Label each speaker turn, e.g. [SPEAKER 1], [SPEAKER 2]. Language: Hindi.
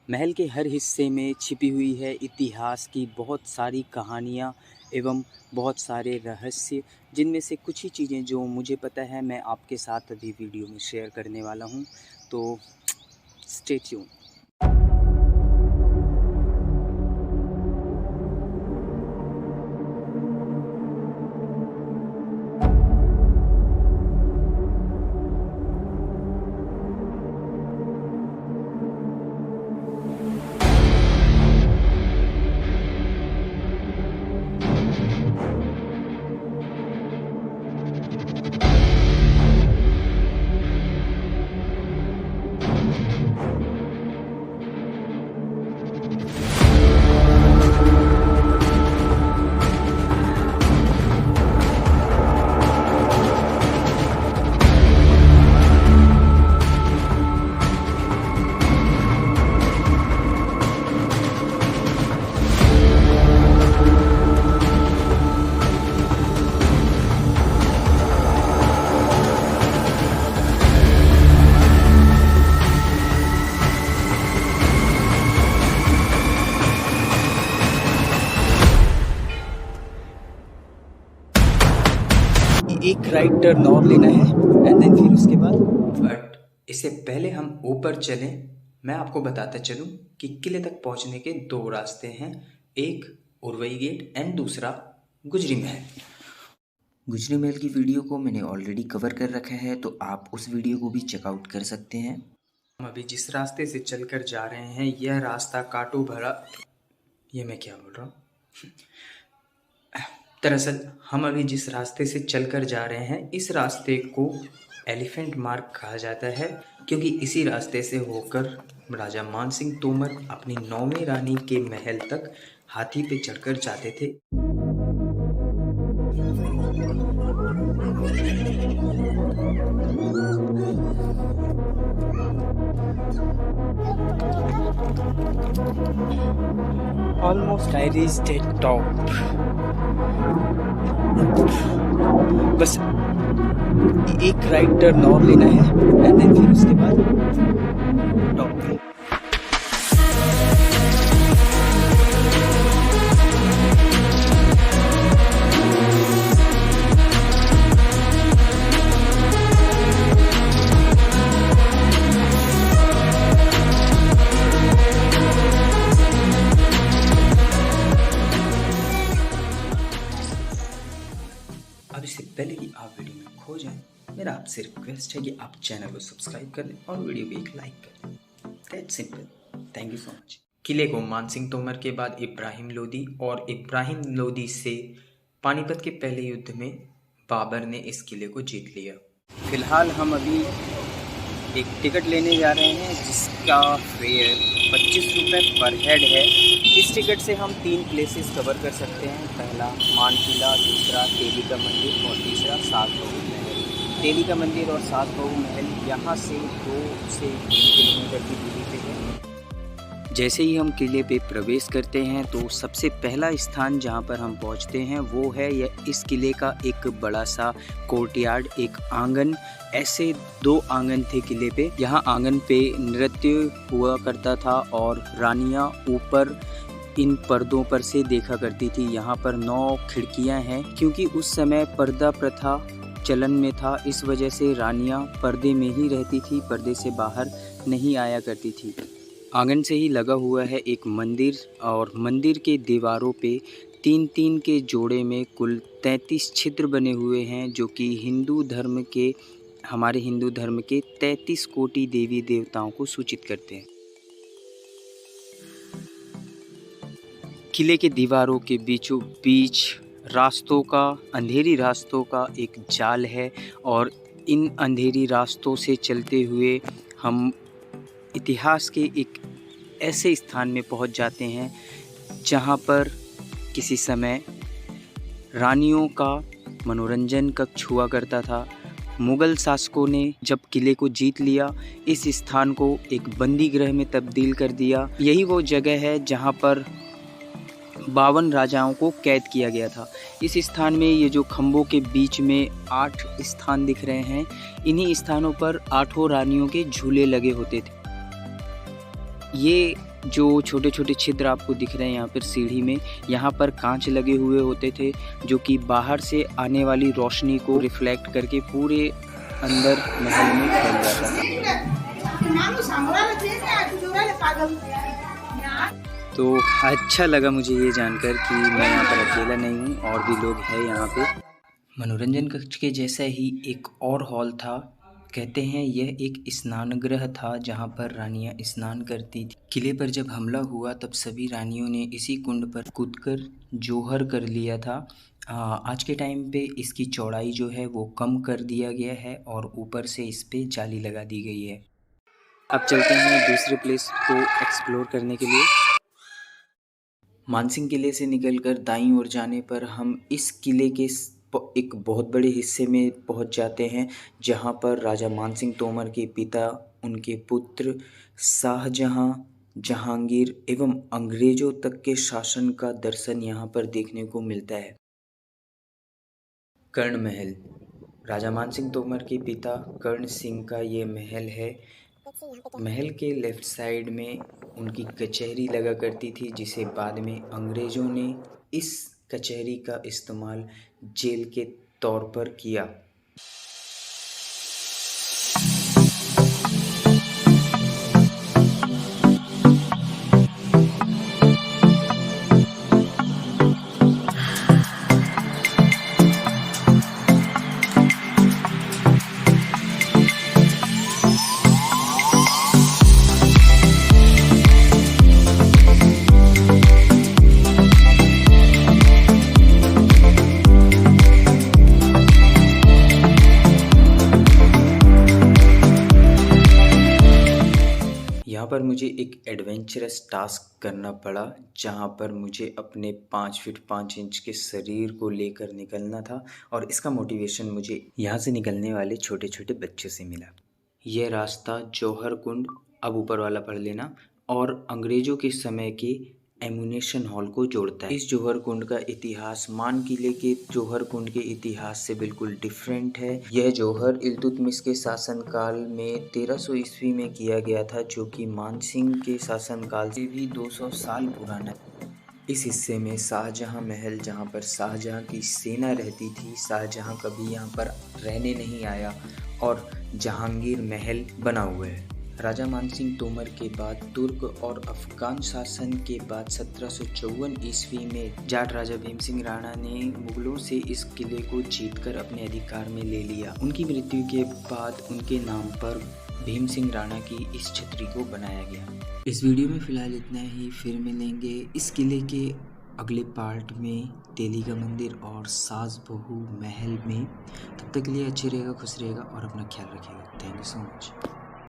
[SPEAKER 1] महल के हर हिस्से में छिपी हुई है इतिहास की बहुत सारी कहानियाँ एवं बहुत सारे रहस्य, जिनमें से कुछ ही चीज़ें जो मुझे पता है मैं आपके साथ अभी वीडियो में शेयर करने वाला हूँ। तो स्टे ट्यून। एक राइट टर्न और लेना है एंड देन फिर उसके बाद बट इससे पहले हम ऊपर चलें, मैं आपको बताता चलूं कि किले तक पहुंचने के दो रास्ते हैं। एक उरवई गेट एंड दूसरा गुजरी महल। गुजरी महल की वीडियो को मैंने ऑलरेडी कवर कर रखा है, तो आप उस वीडियो को भी चेकआउट कर सकते हैं। हम अभी जिस रास्ते से चलकर जा रहे हैं यह रास्ता काटू भरा, ये मैं क्या बोल रहा हूँ। दरअसल हम अभी जिस रास्ते से चलकर जा रहे हैं इस रास्ते को एलिफेंट मार्ग कहा जाता है, क्योंकि इसी रास्ते से होकर राजा मानसिंह तोमर अपनी 9वीं रानी के महल तक हाथी पे चढ़कर जाते थे। Almost I reached eight top. बस एक राइट टर्न और लेना है एंड देन फिर उसके बाद टॉप पे। अब इससे पहले कि आप वीडियो में खो जाएं, मेरा आपसे रिक्वेस्ट है कि आप चैनल को सब्सक्राइब कर लें और वीडियो को एक लाइक कर लें। That's simple. Thank you so much. किले को मानसिंह तोमर के बाद इब्राहिम लोदी और इब्राहिम लोदी से पानीपत के पहले युद्ध में बाबर ने इस किले को जीत लिया। फिलहाल हम अभी एक टिकट लेने जा रहे हैं जिसका फेयर 25 रुपये पर हेड है। इस टिकट से हम 3 प्लेसेस कवर कर सकते हैं। पहला मानकिला, दूसरा तेली का मंदिर और तीसरा सात बहू महल। तेली का मंदिर और सात बहू महल यहाँ से 2 से 3 किलोमीटर की दूरी पे है। जैसे ही हम किले पे प्रवेश करते हैं तो सबसे पहला स्थान जहाँ पर हम पहुँचते हैं वो है इस किले का एक बड़ा सा कोर्टयार्ड, एक आंगन। ऐसे 2 आंगन थे किले पे। यहाँ आंगन पे नृत्य हुआ करता था और रानियाँ ऊपर इन पर्दों पर से देखा करती थी। यहाँ पर 9 खिड़कियाँ हैं, क्योंकि उस समय पर्दा प्रथा चलन में था, इस वजह से रानियाँ पर्दे में ही रहती थी, पर्दे से बाहर नहीं आया करती थी। आंगन से ही लगा हुआ है एक मंदिर और मंदिर के दीवारों पे 3-3 के जोड़े में कुल 33 छिद्र बने हुए हैं, जो कि हमारे हिंदू धर्म के 33 कोटि देवी देवताओं को सूचित करते हैं। किले के दीवारों के बीचों बीच अंधेरी रास्तों का एक जाल है और इन अंधेरी रास्तों से चलते हुए हम इतिहास के एक ऐसे स्थान में पहुंच जाते हैं जहां पर किसी समय रानियों का मनोरंजन कक्ष हुआ करता था। मुग़ल शासकों ने जब किले को जीत लिया, इस स्थान को एक बंदी गृह में तब्दील कर दिया। यही वो जगह है जहां पर 52 राजाओं को कैद किया गया था। इस स्थान में ये जो खंभों के बीच में 8 स्थान दिख रहे हैं, इन्हीं स्थानों पर 8 रानियों के झूले लगे होते थे। ये जो छोटे छोटे छिद्र आपको दिख रहे हैं यहाँ पर सीढ़ी में, यहाँ पर कांच लगे हुए होते थे जो कि बाहर से आने वाली रोशनी को रिफ्लेक्ट करके पूरे अंदर महल में फैल जाता है। तो अच्छा लगा मुझे ये जानकर कि मैं यहाँ पर अकेला नहीं हूँ, और भी लोग हैं यहाँ पे। मनोरंजन कक्ष के जैसा ही एक और हॉल था। कहते हैं यह एक स्नानगृह था जहाँ पर रानियाँ स्नान करती थी। किले पर जब हमला हुआ तब सभी रानियों ने इसी कुंड पर कूदकर जौहर कर लिया था। आज के टाइम पे इसकी चौड़ाई जो है वो कम कर दिया गया है और ऊपर से इस पे जाली लगा दी गई है। अब चलते हैं दूसरे प्लेस को एक्सप्लोर करने के लिए। मानसिंह किले से निकलकर दाईं ओर जाने पर हम इस किले के एक बहुत बड़े हिस्से में पहुंच जाते हैं, जहां पर राजा मानसिंह तोमर के पिता, उनके पुत्र शाहजहां, जहांगीर एवं अंग्रेजों तक के शासन का दर्शन यहां पर देखने को मिलता है। कर्ण महल, राजा मानसिंह तोमर के पिता कर्ण सिंह का ये महल है। महल के लेफ्ट साइड में उनकी कचहरी लगा करती थी, जिसे बाद में अंग्रेज़ों ने इस कचहरी का इस्तेमाल जेल के तौर पर किया। यहाँ पर मुझे एक एडवेंचरस टास्क करना पड़ा, जहाँ पर मुझे अपने 5 फीट 5 इंच के शरीर को लेकर निकलना था, और इसका मोटिवेशन मुझे यहाँ से निकलने वाले छोटे छोटे बच्चों से मिला। यह रास्ता जौहर कुंड, अब ऊपर वाला पढ़ लेना, और अंग्रेज़ों के समय के एम्यूनेशन हॉल को जोड़ता है। इस जौहर कुंड का इतिहास मान किले के जौहर कुंड के इतिहास से बिल्कुल डिफरेंट है। यह जौहर इल्तुतमिश के शासनकाल में 1300 ईस्वी में किया गया था, जो कि मानसिंह के शासनकाल से भी 200 साल पुराना है। इस हिस्से में शाहजहां महल, जहां पर शाहजहां की सेना रहती थी, शाहजहां कभी यहां पर रहने नहीं आया, और जहांगीर महल बना हुआ है। राजा मानसिंह तोमर के बाद तुर्क और अफगान शासन के बाद 1754 ईस्वी में जाट राजा भीम सिंह राणा ने मुगलों से इस किले को जीतकर अपने अधिकार में ले लिया। उनकी मृत्यु के बाद उनके नाम पर भीम सिंह राणा की इस छतरी को बनाया गया। इस वीडियो में फिलहाल इतना ही, फिर मिलेंगे इस किले के अगले पार्ट में, तेली का मंदिर और सास बहू महल में। तब तक के लिए अच्छे रहेगा, खुश रहेगा और अपना ख्याल रखिएगा। Thank you so much.